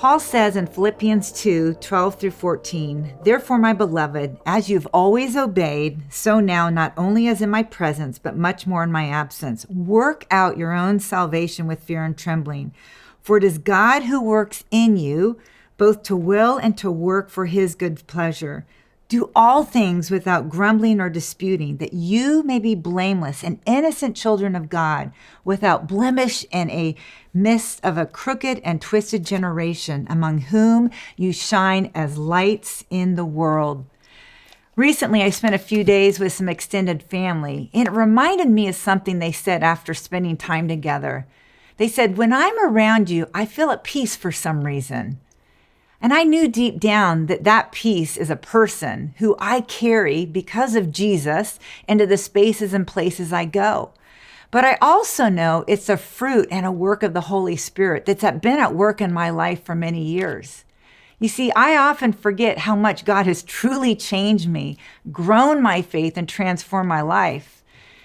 Paul says in Philippians 2:12 through 14, "Therefore, my beloved, as you've always obeyed, so now, not only as in my presence, but much more in my absence, work out your own salvation with fear and trembling. For it is God who works in you, both to will and to work for his good pleasure. Do all things without grumbling or disputing, that you may be blameless and innocent children of God, without blemish in a midst of a crooked and twisted generation, among whom you shine as lights in the world." Recently, I spent a few days with some extended family, and it reminded me of something they said after spending time together. They said, "When I'm around you, I feel at peace for some reason." And I knew deep down that that peace is a person who I carry because of Jesus into the spaces and places I go. But I also know it's a fruit and a work of the Holy Spirit that's been at work in my life for many years. You see, I often forget how much God has truly changed me, grown my faith, and transformed my life.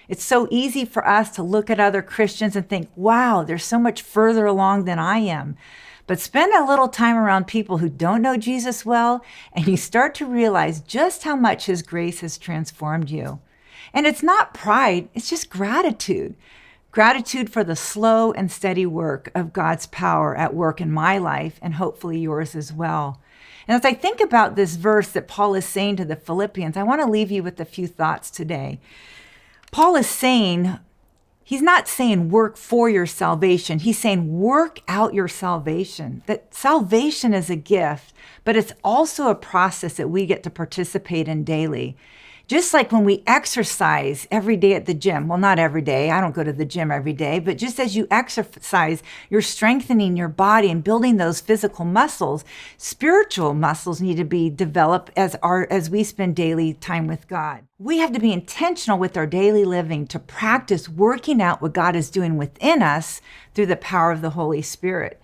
It's so easy for us to look at other Christians and think, wow, they're so much further along than I am. But spend a little time around people who don't know Jesus well, and you start to realize just how much his grace has transformed you. And it's not pride, it's just gratitude. Gratitude for the slow and steady work of God's power at work in my life, and hopefully yours as well. And as I think about this verse that Paul is saying to the Philippians, I want to leave you with a few thoughts today. Paul is saying, he's not saying work for your salvation. He's saying work out your salvation. That salvation is a gift, but it's also a process that we get to participate in daily. Just like when we exercise every day at the gym. Well, not every day. I don't go to the gym every day, but just as you exercise, you're strengthening your body and building those physical muscles. Spiritual muscles need to be developed as we spend daily time with God. We have to be intentional with our daily living to practice working out what God is doing within us through the power of the Holy Spirit.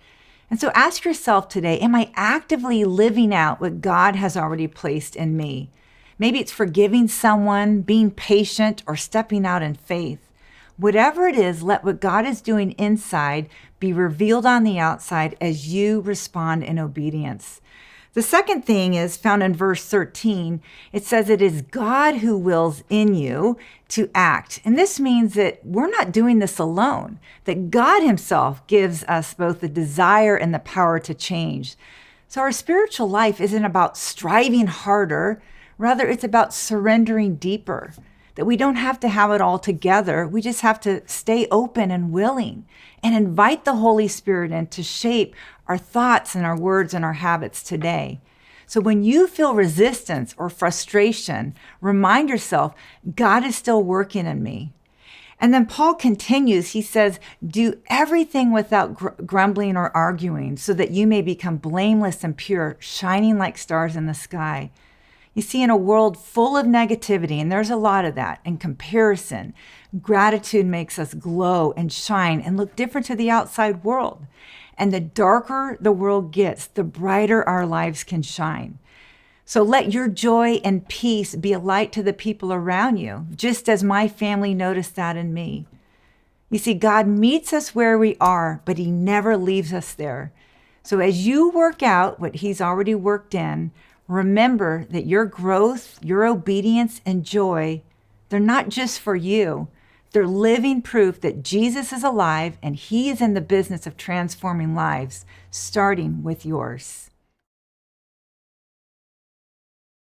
And so ask yourself today, am I actively living out what God has already placed in me? Maybe it's forgiving someone, being patient, or stepping out in faith. Whatever it is, let what God is doing inside be revealed on the outside as you respond in obedience. The second thing is found in verse 13. It says it is God who wills in you to act. And this means that we're not doing this alone, that God himself gives us both the desire and the power to change. So our spiritual life isn't about striving harder. Rather, it's about surrendering deeper, that we don't have to have it all together. We just have to stay open and willing and invite the Holy Spirit in to shape our thoughts and our words and our habits today. So when you feel resistance or frustration, remind yourself, God is still working in me. And then Paul continues, he says, do everything without grumbling or arguing so that you may become blameless and pure, shining like stars in the sky. You see, in a world full of negativity, and there's a lot of that, and comparison, gratitude makes us glow and shine and look different to the outside world. And the darker the world gets, the brighter our lives can shine. So let your joy and peace be a light to the people around you, just as my family noticed that in me. You see, God meets us where we are, but he never leaves us there. So as you work out what he's already worked in, remember that your growth, your obedience, and joy, they're not just for you. They're living proof that Jesus is alive and he is in the business of transforming lives, starting with yours.